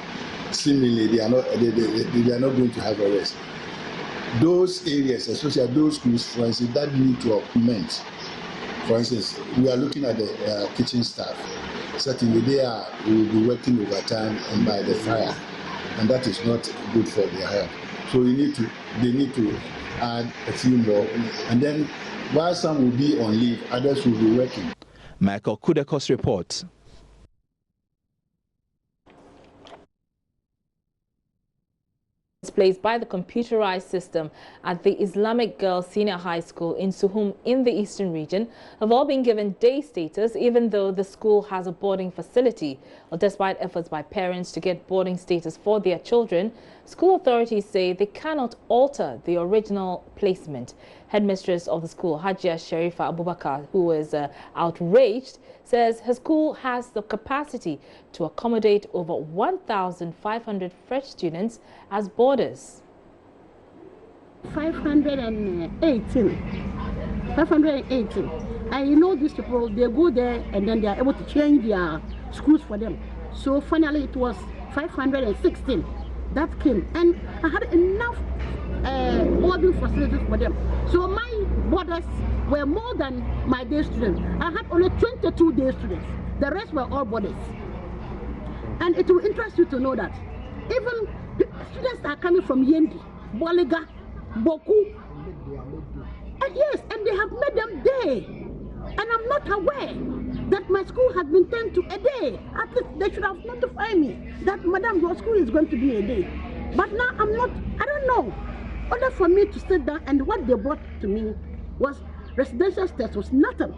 seemingly they are not going to have a rest. those areas, especially those schools, for instance, that need to augment. For instance, we are looking at the kitchen staff. Certainly, we will be working overtime and by the fire, and that is not good for their health. So they need to add a few more, and then while some will be on leave, others will be working. Michael Kudekos reports. Placed by the computerized system at the Islamic Girls Senior High School in Suhum in the Eastern Region have all been given day status, even though the school has a boarding facility. Well, despite efforts by parents to get boarding status for their children, school authorities say they cannot alter the original placement. Headmistress of the school, Hajia Sharifa Abubakar, who is outraged, says her school has the capacity to accommodate over 1,500 fresh students as boarders. 518. And you know these people, they go there and then they are able to change their schools for them. So finally it was 516 that came, and I had enough boarding facilities for them. So my boarders were more than my day students. I had only 22 day students. The rest were all boarders. And it will interest you to know that even the students are coming from Yendi, Boliga, Boku, and yes, and they have made them day. And I'm not aware that my school has been turned to a day. At least they should have notified me that, Madam, your school is going to be a day. But now I don't know. Order for me to sit down, and what they brought to me was residential status, was nothing.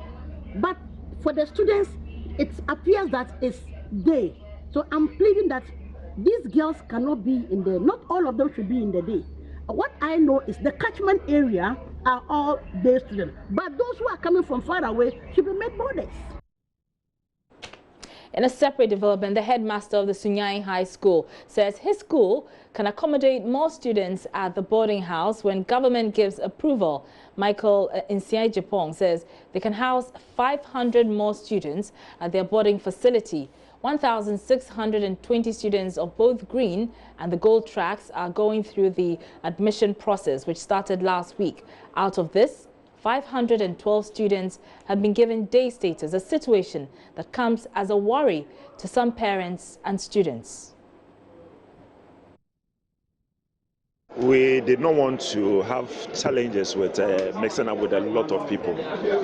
But for the students, it appears that it's day. So I'm pleading that these girls cannot be in the, not all of them should be in the day. What I know is the catchment area are all day students, but those who are coming from far away should be made boarders. In a separate development, the headmaster of the Sunyani High School says his school can accommodate more students at the boarding house when government gives approval. Michael Nsiai-Japong says they can house 500 more students at their boarding facility. 1,620 students of both green and the gold tracks are going through the admission process, which started last week. Out of this, 512 students have been given day status, a situation that comes as a worry to some parents and students. We did not want to have challenges with mixing up with a lot of people.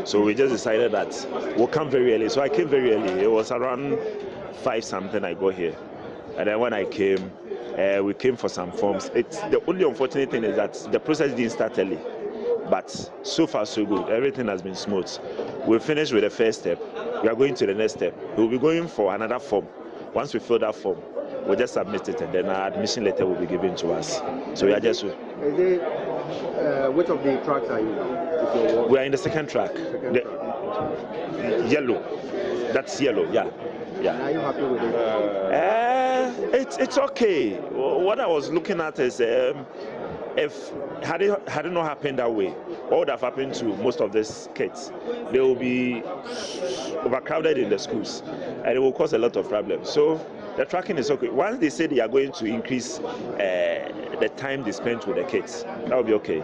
So we just decided that we'll come very early. So I came very early. It was around 5 something I got here. And then when I came, we came for some forms. The only unfortunate thing is that the process didn't start early. But so far so good. Everything has been smooth. We finished with the first step. We are going to the next step. We'll be going for another form. Once we fill that form, we'll just submit it, and then our admission letter will be given to us. So we are just... which of the tracks are you? We are in the second track. Yellow. That's yellow, yeah. Are you happy with it? It's okay. What I was looking at is had it not happened that way, what would have happened to most of these kids? They will be overcrowded in the schools, and it will cause a lot of problems. So the tracking is okay. Once they say they are going to increase the time they spend with the kids, that will be okay.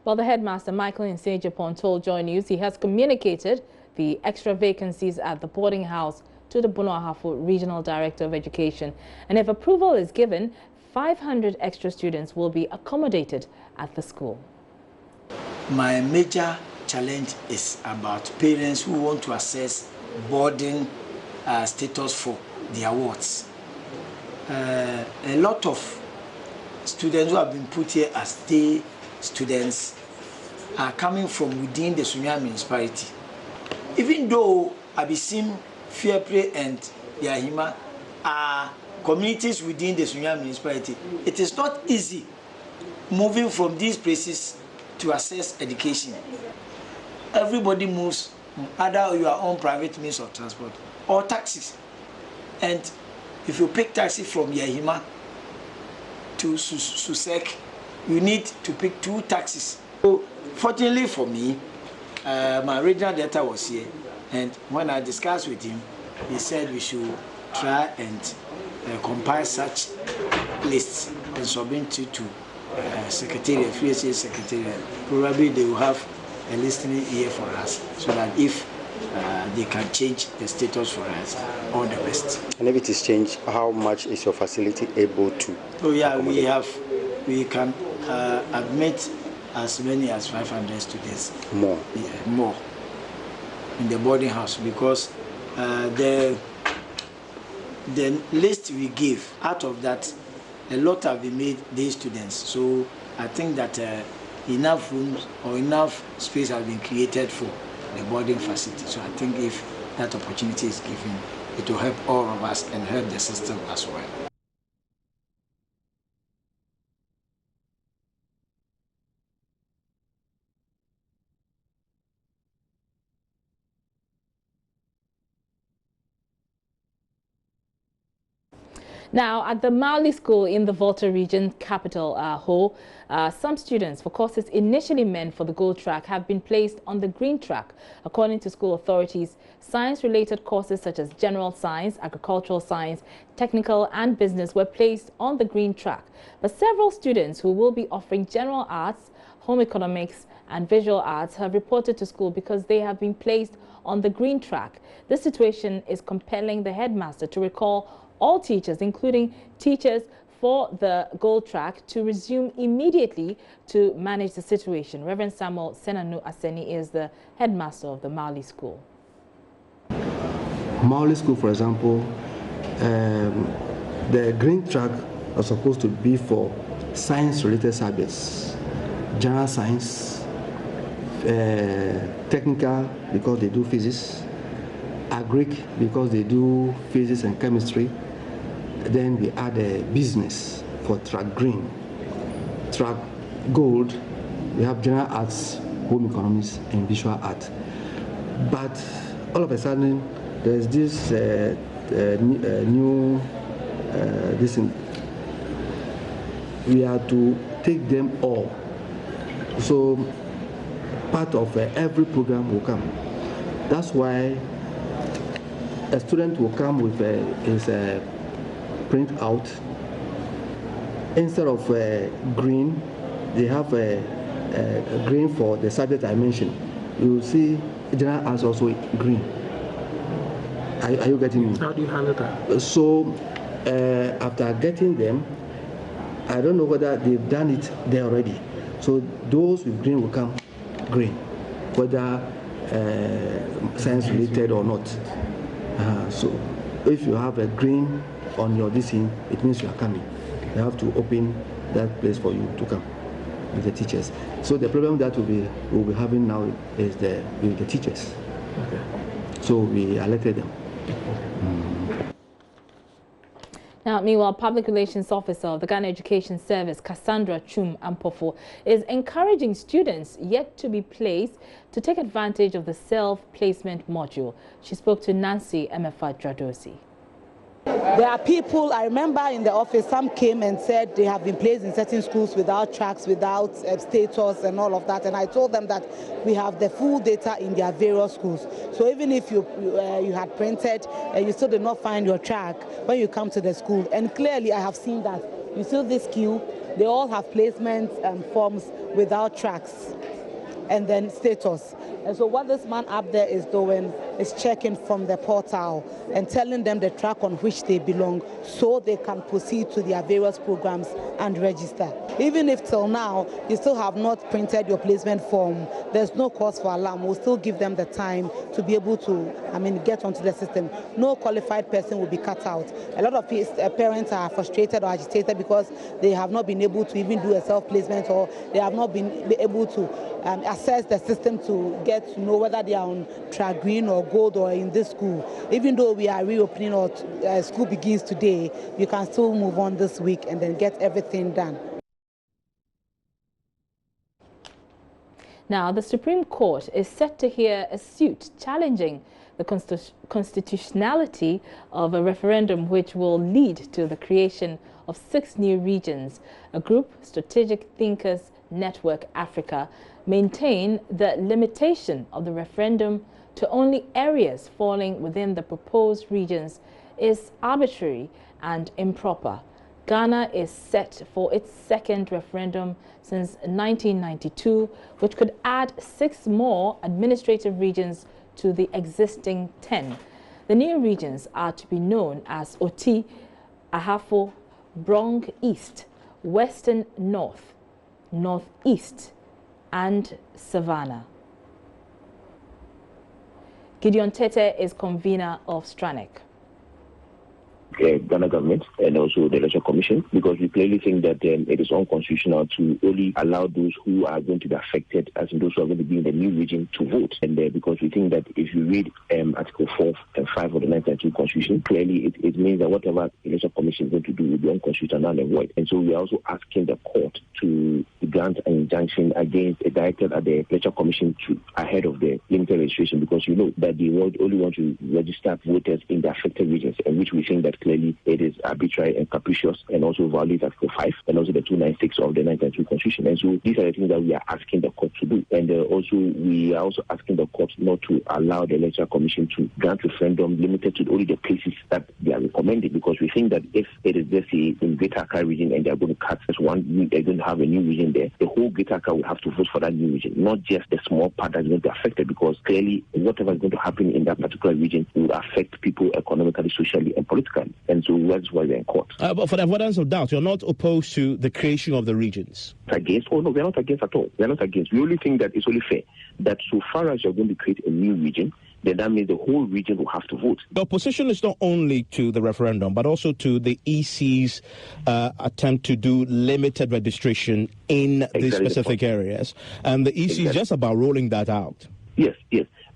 Well, the headmaster, Michael Nsiai-Japong, told Joy News he has communicated the extra vacancies at the boarding house to the Bono Ahafo Regional Director of Education. And if approval is given, 500 extra students will be accommodated at the school. My major challenge is about parents who want to assess boarding status for their wards. A lot of students who have been put here as day students are coming from within the Sunyani municipality. Even though Abisim, Fairplay and Yahima are communities within the Sunyani municipality, it is not easy moving from these places to access education. Everybody moves either your own private means of transport or taxis. And if you pick taxi from Yahima to Susek, you need to pick 2 taxis. So fortunately for me, my regional director was here, and when I discussed with him, he said we should try and compile such lists and submit it to secretariat, free secretariat, probably they will have a listening ear for us, so that if they can change the status for us, all the best. And if it is changed, how much is your facility able to? Oh yeah, we can admit as many as 500 students. More? Yeah, more in the boarding house, because the list we give, out of that, a lot have been made day students. So I think that enough rooms or enough space has been created for the boarding facility. So I think if that opportunity is given, it will help all of us and help the system as well. Now, at the Mali School in the Volta region capital, Ho, some students for courses initially meant for the gold track have been placed on the green track. According to school authorities, science-related courses such as general science, agricultural science, technical and business were placed on the green track. But several students who will be offering general arts, home economics and visual arts have reported to school because they have been placed on the green track. This situation is compelling the headmaster to recall all teachers, including teachers for the gold track, to resume immediately to manage the situation. Reverend Samuel Senanu Aseni is the headmaster of the Mali School. Mali School, for example, the green track was supposed to be for science-related subjects, general science, technical because they do physics, agric because they do physics and chemistry. Then we add a business for track green. Track gold, we have general arts, home economics, and visual art. But all of a sudden, there's this new this. We have to take them all. So part of every program will come. That's why a student will come with his print out. Instead of green, they have a green for the subject I mentioned. You will see general arts also green. Are you getting me? How do you handle that? So after getting them, I don't know whether they've done it there already. So those with green will come green, whether science related or not. So if you have a green on your DC, it means you are coming. You have to open that place for you to come with the teachers. So the problem that we'll be having now is with the teachers. Okay. So we alerted them. Now, meanwhile, Public Relations Officer of the Ghana Education Service, Cassandra Chum Ampofo, is encouraging students yet to be placed to take advantage of the self-placement module. She spoke to Nancy Emefa Dradosi. There are people, I remember in the office, some came and said they have been placed in certain schools without tracks, without status and all of that. And I told them that we have the full data in their various schools. So even if you had printed and you still did not find your track when you come to the school, and clearly I have seen that. You see this queue, they all have placement forms without tracks and then status. And so what this man up there is doing is checking from the portal and telling them the track on which they belong so they can proceed to their various programs and register. Even if till now you still have not printed your placement form, there's no cause for alarm. We'll still give them the time to be able to, get onto the system. No qualified person will be cut out. A lot of parents are frustrated or agitated because they have not been able to even do a self-placement, or they have not been able to assess the system to get to know whether they are on track green or gold or in this school. Even though we are reopening or school begins today, you can still move on this week and then get everything done. Now, the Supreme Court is set to hear a suit challenging the constitutionality of a referendum which will lead to the creation of 6 new regions. A group, Strategic Thinkers Network Africa, maintain the limitation of the referendum to only areas falling within the proposed regions is arbitrary and improper. Ghana is set for its second referendum since 1992, which could add 6 more administrative regions to the existing 10. The new regions are to be known as Oti, Ahafo, Brong East, Western North, Northeast, and Savannah. Gideon Tete is convener of Stranic. Ghana government and also the Election Commission, because we clearly think that it is unconstitutional to only allow those who are going to be affected, as in those who are going to be in the new region, to vote. And because we think that if you read Article 4 and 5 of the 1992 Constitution, clearly it means that whatever the Election Commission is going to do will be unconstitutional and void. And so we are also asking the court to grant an injunction against a director at the Election Commission ahead of the limited registration, because you know that they only want to register voters in the affected regions, and which we think that clearly it is arbitrary and capricious and also violates Article 5 and also the 296 of the 1992 Constitution. And so these are the things that we are asking the court to do. And we are also asking the court not to allow the Electoral Commission to grant referendum limited to only the places that they are recommending, because we think that if it is just in Greater Accra region and they are going to cut as one, they're going to have a new region there, the whole Greater Accra will have to vote for that new region, not just the small part that's going to be affected, because clearly whatever is going to happen in that particular region will affect people economically, socially, and politically. And so that's why we're in court. But for the avoidance of doubt, you're not opposed to the creation of the regions? Against? Oh, no, we're not against at all. We're not against. We only think that it's only fair that so far as you're going to create a new region, then that means the whole region will have to vote. The opposition is not only to the referendum, but also to the EC's attempt to do limited registration in these specific areas. And the EC is just about rolling that out. Yes,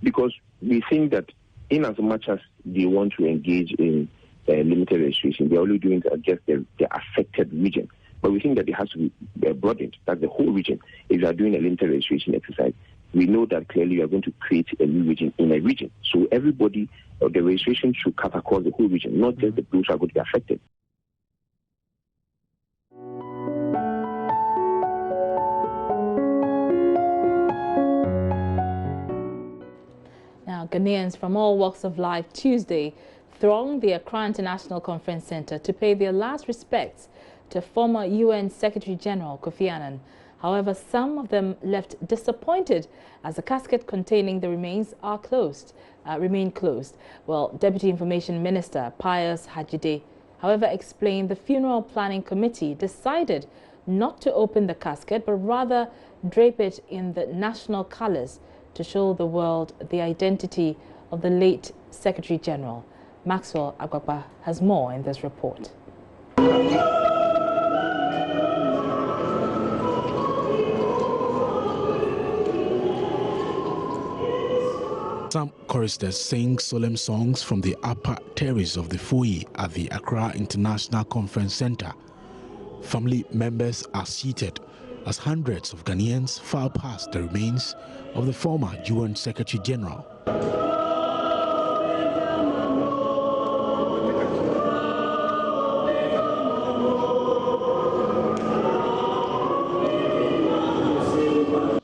because we think that in as much as they want to engage in limited registration, they're only doing just the affected region. But we think that it has to be broadened, that the whole region, if you are doing a limited registration exercise, we know that clearly you are going to create a new region in a region. So everybody, the registration should cut across the whole region, not just the those who are going to be affected. Now, Ghanaians from all walks of life Tuesday thronged the Accra International Conference Center to pay their last respects to former UN Secretary General Kofi Annan. However, some of them left disappointed as the casket containing the remains remain closed. Well, Deputy Information Minister Pius Hajide, however, explained the funeral planning committee decided not to open the casket, but rather drape it in the national colors to show the world the identity of the late Secretary General. Maxwell Agwagba has more in this report. Some choristers sing solemn songs from the upper terrace of the foyer at the Accra International Conference Center. Family members are seated as hundreds of Ghanaians file past the remains of the former UN Secretary General.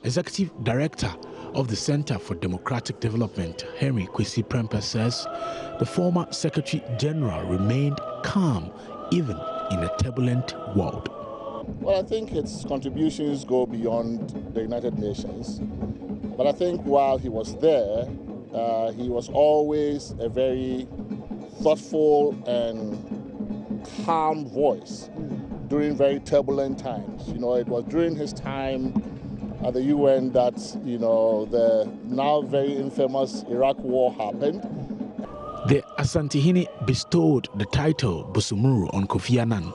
Executive Director of the Center for Democratic Development, Henry Kwesi Prempeh, says the former Secretary General remained calm even in a turbulent world. Well, I think its contributions go beyond the United Nations. But I think while he was there, he was always a very thoughtful and calm voice during very turbulent times. You know, it was during his time at the UN that, you know, the now very infamous Iraq War happened. The Asantehene bestowed the title Busumuru on Kofi Annan.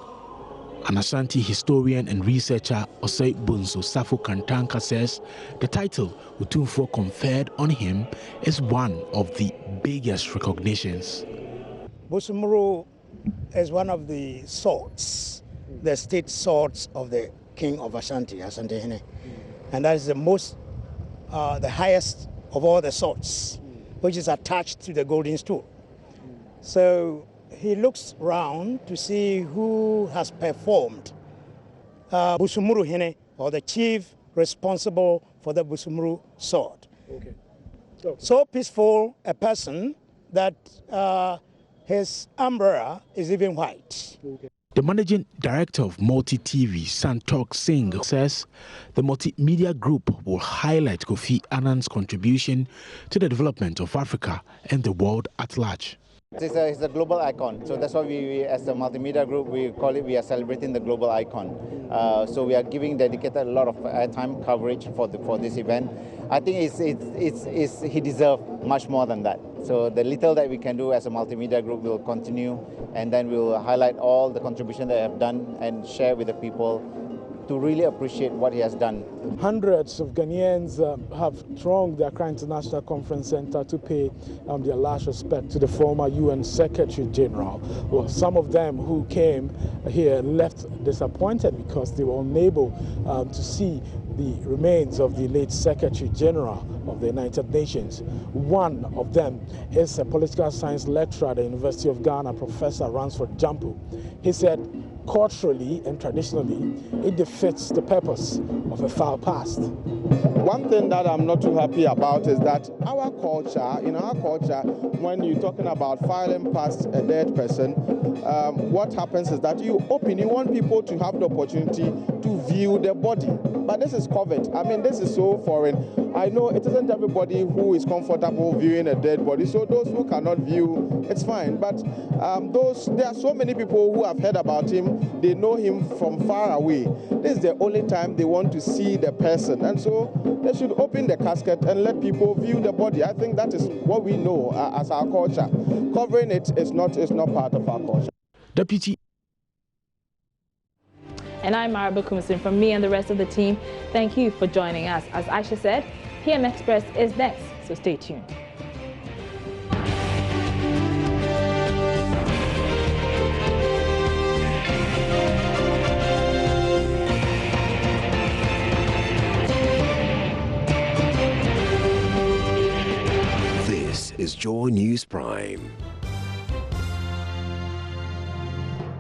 An Asante historian and researcher Osei Bunso Safo Kantanka says the title Utumfo conferred on him is one of the biggest recognitions. Busumuru is one of the swords, the state swords of the king of Ashanti, Asantehene. And that is the most, the highest of all the swords, which is attached to the golden stool. So he looks round to see who has performed Busumuru Hene, or the chief responsible for the Busumuru sword. Okay. So peaceful a person that his umbrella is even white. Okay. The managing director of Multi TV, Santok Singh, says the multimedia group will highlight Kofi Annan's contribution to the development of Africa and the world at large. He's a global icon, so that's why we as a multimedia group, we call it, we are celebrating the global icon. So we are dedicated a lot of time coverage for this event. I think he deserves much more than that. So the little that we can do as a multimedia group will continue, and then we'll highlight all the contribution that they have done and share with the people to really appreciate what he has done. Hundreds of Ghanaians have thronged the Accra International Conference Center to pay their last respect to the former UN Secretary General. Well, some of them who came here left disappointed because they were unable to see the remains of the late Secretary General of the United Nations. One of them is a political science lecturer at the University of Ghana, Professor Ransford Jampu. He said, culturally and traditionally, it defeats the purpose of a foul past. One thing that I'm not too happy about is that our culture, when you're talking about filing past a dead person, what happens is that you want people to have the opportunity to view the body. But this is covered. I mean, this is so foreign. I know it isn't everybody who is comfortable viewing a dead body, so those who cannot view, it's fine. But there are so many people who have heard about him, they know him from far away. This is the only time they want to see the person, and so they should open the casket and let people view the body. I think that is what we know as our culture. Covering it is not part of our culture. Deputy. And I'm Mara Bukumsin. From me and the rest of the team, thank you for joining us. As Aisha said, PM Express is next, so stay tuned. This is Joy News Prime.